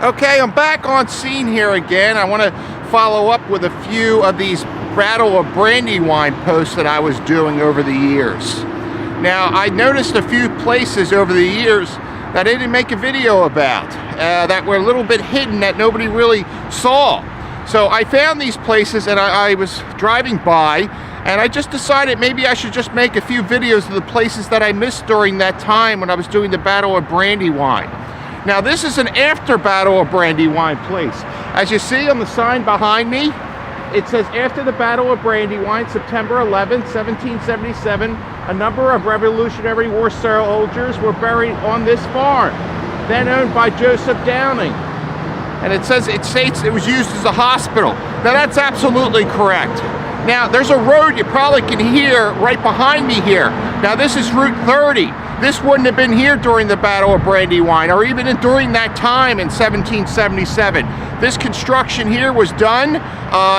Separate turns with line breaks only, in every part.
Okay, I'm back on scene here again. I want to follow up with a few of these Battle of Brandywine posts that I was doing over the years. Now, I noticed a few places over the years that I didn't make a video about, that were a little bit hidden, that nobody really saw. So I found these places, and I was driving by, and I just decided maybe I should just make a few videos of the places that I missed during that time when I was doing the Battle of Brandywine. Now, this is an after Battle of Brandywine place. As you see on the sign behind me, it says, after the Battle of Brandywine, September 11, 1777, a number of Revolutionary War soldiers were buried on this farm, then owned by Joseph Downing. And it states it was used as a hospital. Now, that's absolutely correct. Now, there's a road you probably can hear right behind me here. Now, this is Route 30. This wouldn't have been here during the Battle of Brandywine, or even during that time in 1777. This construction here was done.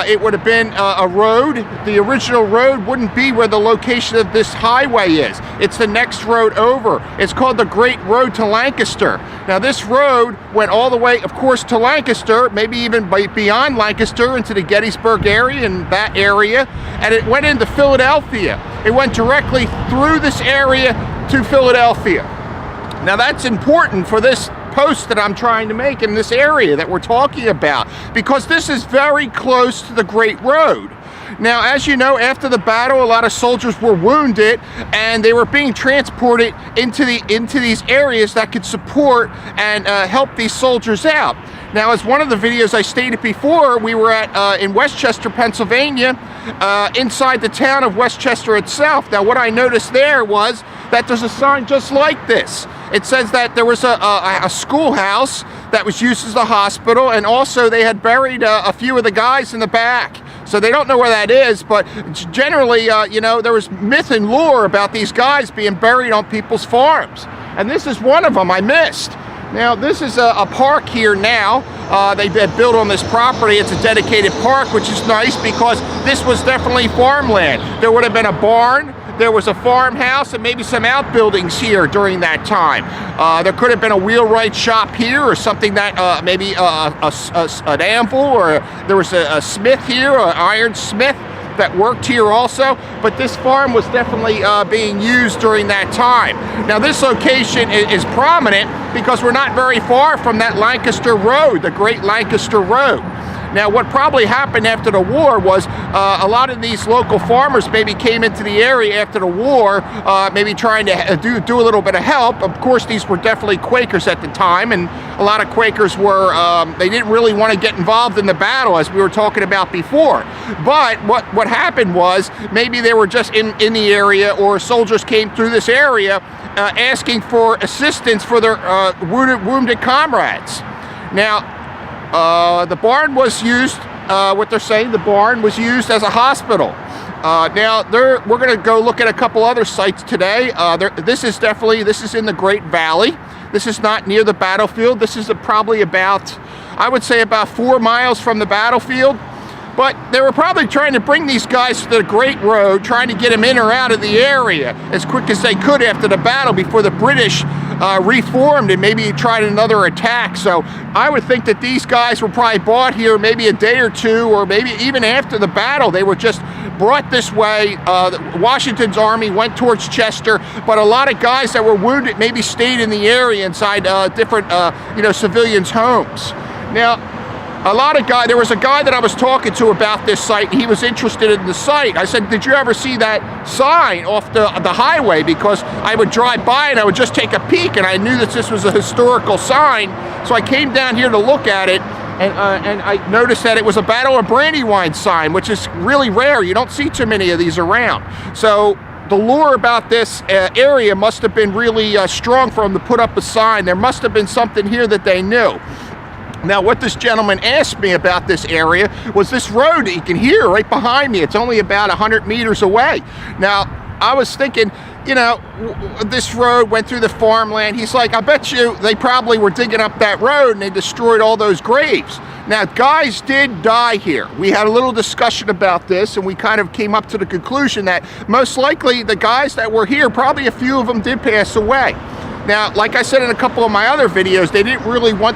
It would have been a road. The original road wouldn't be where the location of this highway is. It's the next road over. It's called the Great Road to Lancaster. Now, this road went all the way, of course, to Lancaster, maybe even beyond Lancaster into the Gettysburg area and that area, and it went into Philadelphia. It went directly through this area to Philadelphia. Now, that's important for this post that I'm trying to make in this area that we're talking about, because this is very close to the Great Road. Now, as you know, after the battle, a lot of soldiers were wounded, and they were being transported into these areas that could support and help these soldiers out. Now, as one of the videos I stated before, we were in Westchester, Pennsylvania, inside the town of Westchester itself. Now, what I noticed there was that there's a sign just like this. It says that there was a schoolhouse that was used as a hospital, and also they had buried a few of the guys in the back. So they don't know where that is, but generally, you know, there was myth and lore about these guys being buried on people's farms. And this is one of them I missed. Now, this is a park here now. They built on this property. It's a dedicated park, which is nice because this was definitely farmland. There would have been a barn, there was a farmhouse, and maybe some outbuildings here during that time. There could have been a wheelwright shop here, or something that maybe an anvil, or there was a smith here, an iron smith that worked here also, but this farm was definitely being used during that time. Now, this location is prominent because we're not very far from that Lancaster Road, the Great Lancaster Road. Now, what probably happened after the war was a lot of these local farmers maybe came into the area after the war, maybe trying to do a little bit of help. Of course, these were definitely Quakers at the time, and a lot of Quakers were, they didn't really want to get involved in the battle, as we were talking about before. But what happened was maybe they were just in the area, or soldiers came through this area asking for assistance for their wounded comrades. Now, the barn was used, what they're saying, the barn was used as a hospital. Now, we're going to go look at a couple other sites today. This is in the Great Valley. This is not near the battlefield. This is probably about, I would say, about 4 miles from the battlefield. But they were probably trying to bring these guys to the Great Road, trying to get them in or out of the area as quick as they could after the battle before the British reformed and maybe tried another attack. So I would think that these guys were probably brought here maybe a day or two, or maybe even after the battle. They were just brought this way. Washington's army went towards Chester, but a lot of guys that were wounded maybe stayed in the area inside different civilians' homes. Now, there was a guy that I was talking to about this site, and he was interested in the site. I said, did you ever see that sign off the highway? Because I would drive by and I would just take a peek, and I knew that this was a historical sign. So I came down here to look at it, and I noticed that it was a Battle of Brandywine sign, which is really rare. You don't see too many of these around. So the lore about this area must have been really strong for them to put up a sign. There must have been something here that they knew. Now, what this gentleman asked me about this area was this road that you can hear right behind me. It's only about 100 meters away. Now, I was thinking, you know, this road went through the farmland. He's like, I bet you they probably were digging up that road and they destroyed all those graves. Now, guys did die here. We had a little discussion about this, and we kind of came up to the conclusion that most likely the guys that were here, probably a few of them did pass away. Now, like I said in a couple of my other videos, they didn't really want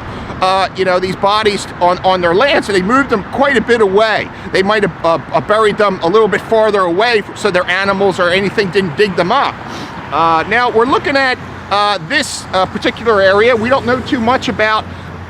these bodies on their land, so they moved them quite a bit away. They might have buried them a little bit farther away so their animals or anything didn't dig them up. Now we're looking at this particular area. We don't know too much about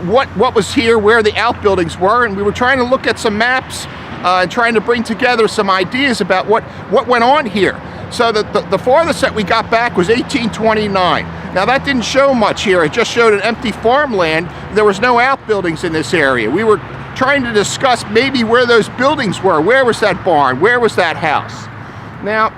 what was here, where the outbuildings were, and we were trying to look at some maps and trying to bring together some ideas about what went on here. So the farthest that we got back was 1829. Now that didn't show much here. It just showed an empty farmland. There was no outbuildings in this area. We were trying to discuss maybe where those buildings were. Where was that barn? Where was that house? Now,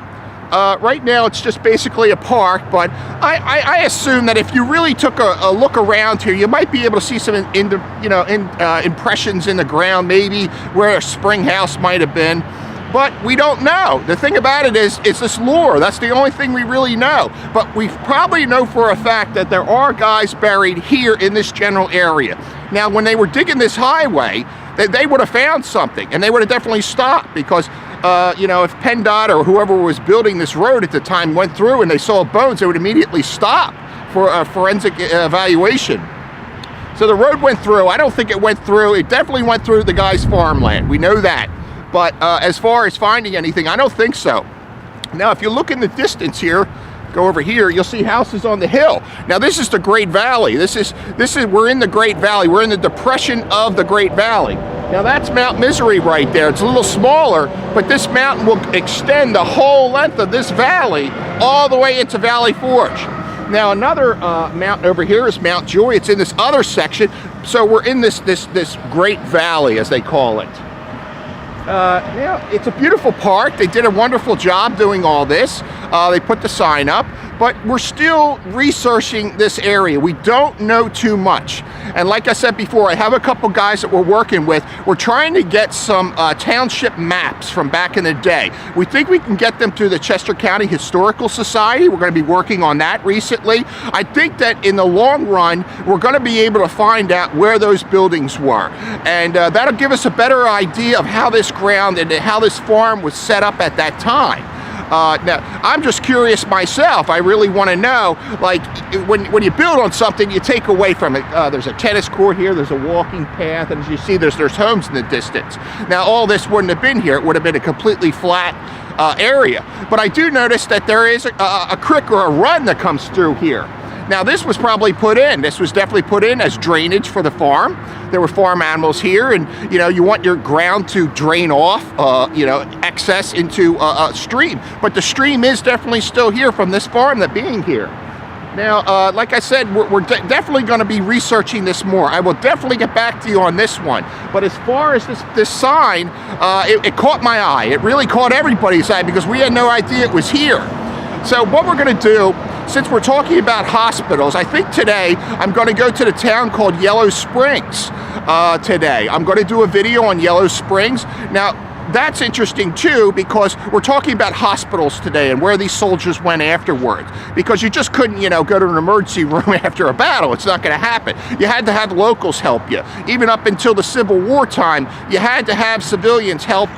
right now it's just basically a park, but I assume that if you really took a look around here, you might be able to see some impressions in the ground, maybe where a spring house might have been. But we don't know. The thing about it is, it's this lore. That's the only thing we really know. But we probably know for a fact that there are guys buried here in this general area. Now, when they were digging this highway, they would have found something, and they would have definitely stopped, because if PennDOT or whoever was building this road at the time went through and they saw bones, they would immediately stop for a forensic evaluation. So the road went through. I don't think it went through. It definitely went through the guy's farmland. We know that. But as far as finding anything, I don't think so. Now, if you look in the distance here, go over here, you'll see houses on the hill. Now, this is the Great Valley. We're in the Great Valley. We're in the depression of the Great Valley. Now, that's Mount Misery right there. It's a little smaller, but this mountain will extend the whole length of this valley all the way into Valley Forge. Now, another mountain over here is Mount Joy. It's in this other section. So we're in this Great Valley, as they call it. Now, it's a beautiful park. They did a wonderful job doing all this. They put the sign up, but we're still researching this area. We don't know too much. And like I said before, I have a couple guys that we're working with. We're trying to get some township maps from back in the day. We think we can get them through the Chester County Historical Society. We're going to be working on that recently. I think that in the long run, we're going to be able to find out where those buildings were. And that'll give us a better idea of how this ground and how this farm was set up at that time. Now, I'm just curious myself. I really want to know, like, when you build on something, you take away from it. There's a tennis court here, there's a walking path, and as you see, there's homes in the distance. Now, all this wouldn't have been here. It would have been a completely flat area. But I do notice that there is a creek or a run that comes through here. Now, this was probably put in. This was definitely put in as drainage for the farm. There were farm animals here, and you want your ground to drain off excess into a stream. But the stream is definitely still here from this farm that being here. Now, like I said, we're definitely going to be researching this more. I will definitely get back to you on this one. But as far as this sign, it caught my eye. It really caught everybody's eye, because we had no idea it was here. So what we're going to do, since we're talking about hospitals, I think today I'm going to go to the town called Yellow Springs today. I'm going to do a video on Yellow Springs. Now, that's interesting too, because we're talking about hospitals today and where these soldiers went afterwards. Because you just couldn't, go to an emergency room after a battle. It's not going to happen. You had to have locals help you. Even up until the Civil War time, you had to have civilians help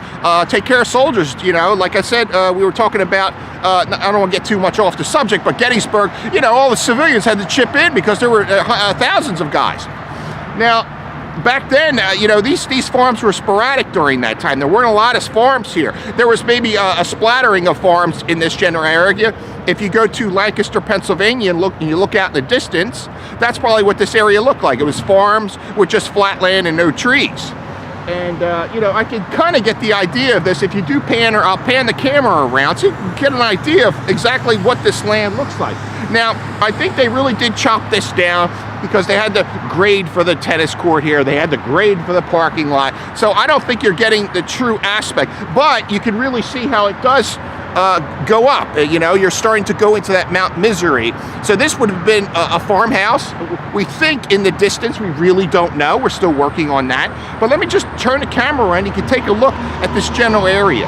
take care of soldiers. Like I said, we were talking about, I don't want to get too much off the subject, but Gettysburg, all the civilians had to chip in because there were thousands of guys. Now, back then, these farms were sporadic during that time. There weren't a lot of farms here. There was maybe a splattering of farms in this general area. If you go to Lancaster, Pennsylvania, and you look out in the distance, that's probably what this area looked like. It was farms with just flat land and no trees. And, I can kind of get the idea of this. If you do pan, or I'll pan the camera around so you can get an idea of exactly what this land looks like. Now, I think they really did chop this down because they had to grade for the tennis court here. They had to grade for the parking lot. So I don't think you're getting the true aspect, but you can really see how it does go up. You're starting to go into that Mount Misery. So this would have been a farmhouse. We think in the distance. We really don't know. We're still working on that. But let me just turn the camera around. You can take a look at this general area.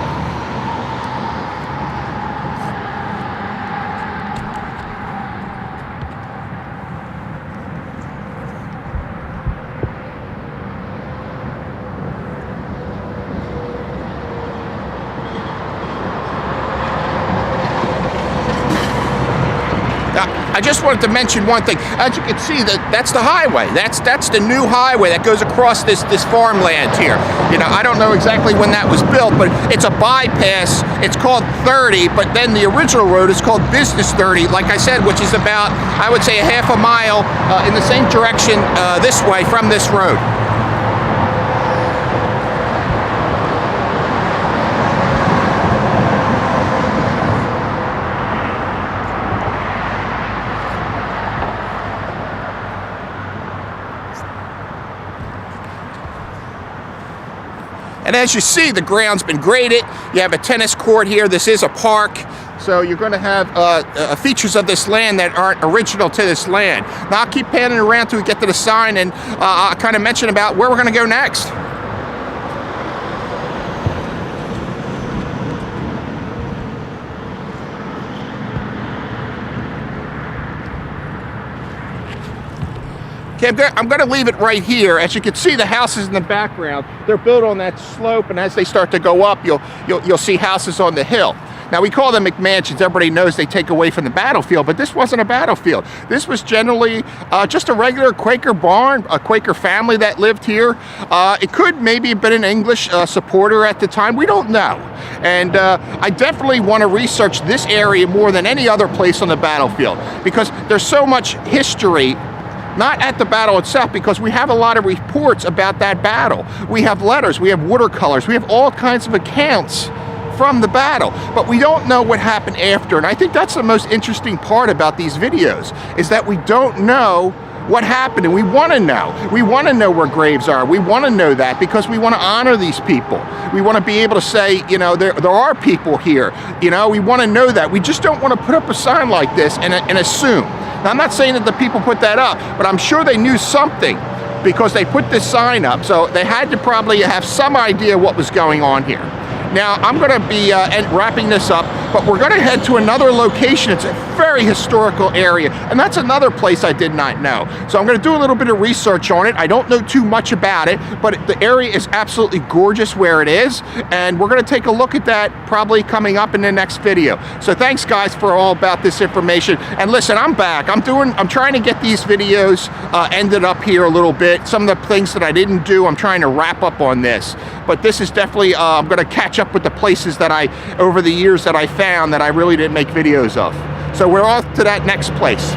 just wanted to mention one thing. As you can see, that's the highway. That's the new highway that goes across this farmland here. You know, I don't know exactly when that was built, but it's a bypass. It's called 30, but then the original road is called Business 30, like I said, which is about, I would say, a half a mile in the same direction this way from this road. And as you see, the ground's been graded. You have a tennis court here. This is a park. So you're going to have features of this land that aren't original to this land. Now I'll keep panning around till we get to the sign, and I'll kind of mention about where we're going to go next. Okay, I'm going to leave it right here. As you can see, the houses in the background, they're built on that slope, and as they start to go up, you'll see houses on the hill. Now, we call them McMansions. Everybody knows they take away from the battlefield, but this wasn't a battlefield. This was generally just a regular Quaker barn, a Quaker family that lived here. It could maybe have been an English supporter at the time. We don't know. And I definitely want to research this area more than any other place on the battlefield, because there's so much history, not at the battle itself, because we have a lot of reports about that battle. We have letters, we have watercolors, we have all kinds of accounts from the battle, but we don't know what happened after. And I think that's the most interesting part about these videos, is that we don't know what happened, and we want to know. We want to know where graves are. We want to know that because we want to honor these people. We want to be able to say, you know, there are people here. You know, we want to know that. We just don't want to put up a sign like this and assume. Now, I'm not saying that the people put that up, but I'm sure they knew something because they put this sign up. So they had to probably have some idea what was going on here. Now, I'm going to be wrapping this up, but we're going to head to another location. It's a very historical area, and that's another place I did not know. So I'm going to do a little bit of research on it. I don't know too much about it, but the area is absolutely gorgeous where it is, and we're going to take a look at that probably coming up in the next video. So thanks, guys, for all about this information. And listen, I'm back. I'm trying to get these videos ended up here a little bit. Some of the things that I didn't do, I'm trying to wrap up on this. But this is definitely, I'm going to catch up with the places that over the years that I found that I really didn't make videos of. So we're off to that next place.